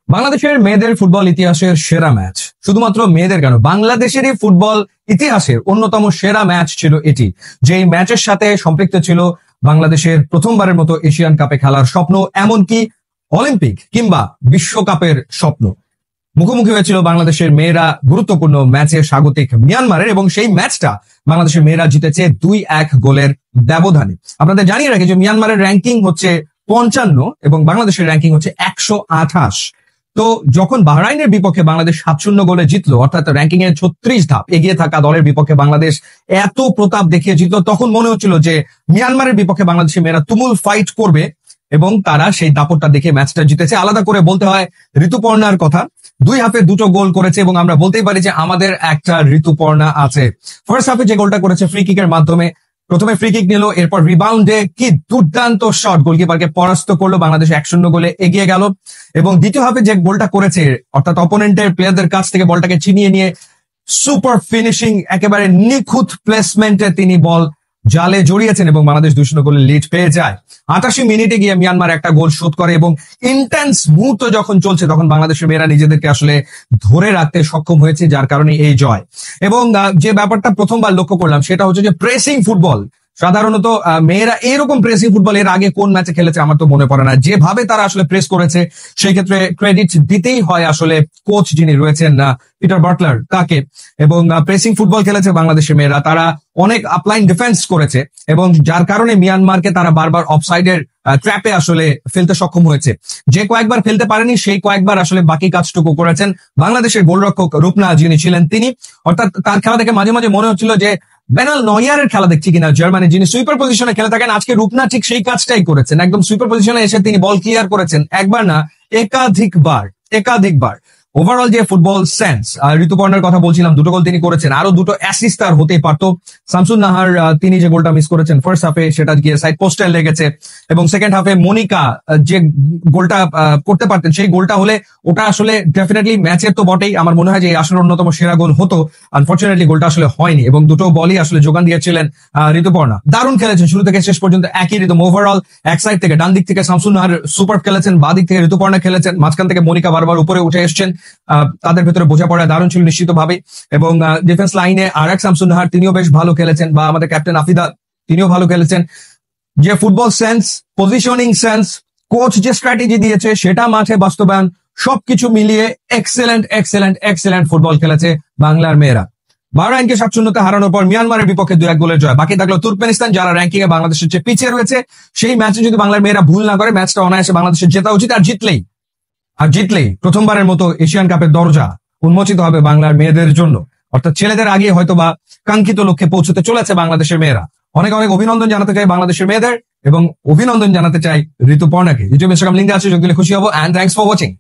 বাংলাদেশের মেয়েদের ফুটবল ইতিহাসের সেরা ম্যাচ, শুধুমাত্র মেয়েদের কেন, বাংলাদেশেরই ফুটবল ইতিহাসের অন্যতম সেরা ম্যাচ ছিল এটি। যেই ম্যাচের সাথে সম্পৃক্ত ছিল বাংলাদেশের প্রথমবারের মতো এশিয়ান কাপে খেলার স্বপ্ন, এমনকি অলিম্পিক কিংবা বিশ্বকাপের স্বপ্ন। মুখোমুখি হয়েছিল বাংলাদেশের মেয়েরা গুরুত্বপূর্ণ ম্যাচে স্বাগতিক মিয়ানমারের, এবং সেই ম্যাচটা বাংলাদেশের মেয়েরা জিতেছে 2-1 গোলের ব্যবধানে। আপনাদের জানিয়ে রাখি যে মিয়ানমারের র্যাঙ্কিং হচ্ছে 55 এবং বাংলাদেশের র্যাঙ্কিং হচ্ছে 128। তো যখন বাহরাইনের বিপক্ষে বাংলাদেশ 7-0 গোলে জিতলো, অর্থাৎ র্যাঙ্কিং এর 36 ধাপ এগিয়ে থাকা দলের বিপক্ষে বাংলাদেশ এত প্রতাপ দেখিয়ে জিতলো, তখন মনে হচ্ছিল যে মিয়ানমারের বিপক্ষে বাংলাদেশের মেয়েরা তুমুল ফাইট করবে এবং তারা সেই দাপটটা দেখে ম্যাচটা জিতেছে। আলাদা করে বলতে হয় ঋতুপর্ণার কথা, 2 হাফে 2টো গোল করেছে এবং আমরা বলতেই পারি যে আমাদের একটা ঋতুপর্ণা আছে। ফার্স্ট হাফে যে গোলটা করেছে ফ্রি কিকের মাধ্যমে, প্রথমে ফ্রি কিক নিল, এরপর রিবাউন্ডে কি দুর্দান্ত শট, গোলকিপারকে পরাস্ত করলো, বাংলাদেশ 1-0 গোলে এগিয়ে গেল। এবং দ্বিতীয় হাফে যে গোলটা করেছে, অর্থাৎ অপোনেন্টের প্লেয়ারদের কাছ থেকে বলটাকে ছিনিয়ে নিয়ে সুপার ফিনিশিং, একেবারে নিখুঁত প্লেসমেন্টে তিনি বল জালে জড়িয়েছেন এবং বাংলাদেশ 2-0 গোলে লিড পেয়ে যায়। 88 মিনিটে গিয়ে মিয়ানমার একটা গোল শোধ করে এবং ইন্টেন্স মুহূর্ত যখন চলছে তখন বাংলাদেশের মেয়েরা নিজেদেরকে আসলে ধরে রাখতে সক্ষম হয়েছে, যার কারণে এই জয়। এবং যে ব্যাপারটা প্রথমবার লক্ষ্য করলাম সেটা হচ্ছে যে প্রেসিং ফুটবল। সাধারণত মেয়েরা এরকম প্রেসিং ফুটবল এর আগে কোন ম্যাচে খেলেছে আমার তো মনে পড়ে না। যেভাবে তারা আসলে প্রেস করেছে সেই ক্ষেত্রে ক্রেডিট দিতেই হয় আসলে কোচ যিনি রয়েছেন পিটার বাটলার তাকে। এবং প্রেসিং ফুটবল খেলেছে বাংলাদেশের মেয়েরা, তারা অনেক আপলাইন ডিফেন্স করেছে এবং যার কারণে মিয়ানমারকে তারা বারবার অফসাইডের ট্র্যাপে আসলে ফেলতে সক্ষম হয়েছে। যে কয়েকবার ফেলতে পারেনি সেই কয়েকবার আসলে বাকি কাজটুকু করেছেন বাংলাদেশের গোলরক্ষক রূপনা যিনি ছিলেন তিনি। অর্থাৎ তার খেলা দেখে মাঝে মাঝে মনে হচ্ছিল যে বেনাল নয়ারের খেলা দেখছি কিনা, জার্মানি যিনি সুইপার পজিশনে খেলে থাকেন। আজকে রূপনা ঠিক সেই কাজটাই করেছেন, একদম সুইপার পজিশনে এসে তিনি বল ক্লিয়ার করেছেন, একবার না একাধিকবার। ওভারঅল যে ফুটবল সেন্স, ঋতুপর্ণার কথা বলছিলাম, 2টো গোল তিনি করেছেন, আরো 2টো অ্যাসিস্ট তার হতেই পারতো। শামসুন নাহার তিনি যে গোলটা মিস করেছেন ফার্স্ট হাফে, সেটা গিয়ে সাইড পোস্টে লেগেছে। এবং সেকেন্ড হাফে মনিকা যে গোলটা করতে পারতেন, সেই গোলটা হলে ওটা আসলে ডেফিনেটলি ম্যাচের তো বটেই, আমার মনে হয় যে আসলে অন্যতম সেরা গোল হতো। আনফর্চুনেটলি গোলটা আসলে হয়নি এবং 2টো বলই আসলে যোগান দিয়েছিলেন ঋতুপর্ণা। দারুণ খেলেছেন শুরু থেকে শেষ পর্যন্ত, একই রিদম। ওভারঅল এক সাইড থেকে, ডান দিক থেকে শামসুন নাহার সুপার খেলেছেন, বাঁ দিক থেকে ঋতুপর্ণা খেলেছেন, মাঝখান থেকে মনিকা বারবার উপরে উঠে এসছেন। তাদের ভেতরে বোঝাপড়া দারুণ ছিল নিশ্চিতভাবে। এবং ডিফেন্স লাইনে আর এক শামসুন নাহার, তিনিও বেশ ভালো খেলেছেন, বা আমাদের ক্যাপ্টেন আফিদা তিনিও ভালো খেলেছেন। যে football sense, positioning sense, coach যে স্ট্র্যাটেজি দিয়েছে সেটা মাঠে বাস্তবায়ন, সবকিছু মিলিয়ে এক্সেলেন্ট ফুটবল খেলেছে বাংলার মেয়েরা। বাহরাইনকে 7-0 হারানোর পর মিয়ানমারের বিপক্ষে 2-1 গোলের জয়। বাকি থাকলো তুর্কমেনিস্তান, যারা র্যাঙ্কিং এ বাংলাদেশের চেয়ে পিছিয়ে রয়েছে। সেই ম্যাচে যদি বাংলার মেয়েরা ভুল না করে ম্যাচটা অনায়াসে বাংলাদেশের জেতা উচিত। আর জিতলেই প্রথমবারের মতো এশিয়ান কাপের দরজা উন্মোচিত হবে বাংলার মেয়েদের জন্য। অর্থাৎ ছেলেদের আগে হয়তো বা কাঙ্ক্ষিত লক্ষ্যে পৌঁছতে চলেছে বাংলাদেশের মেয়েরা। অনেক অভিনন্দন জানাতে চাই বাংলাদেশের মেয়েদের এবং অভিনন্দন জানাতে চাই ঋতুপর্ণাকে। ইউটিউব ইনস্টাগ্রাম লিঙ্ক আছে, যোগ দিলে খুশি হবো। And thanks for watching.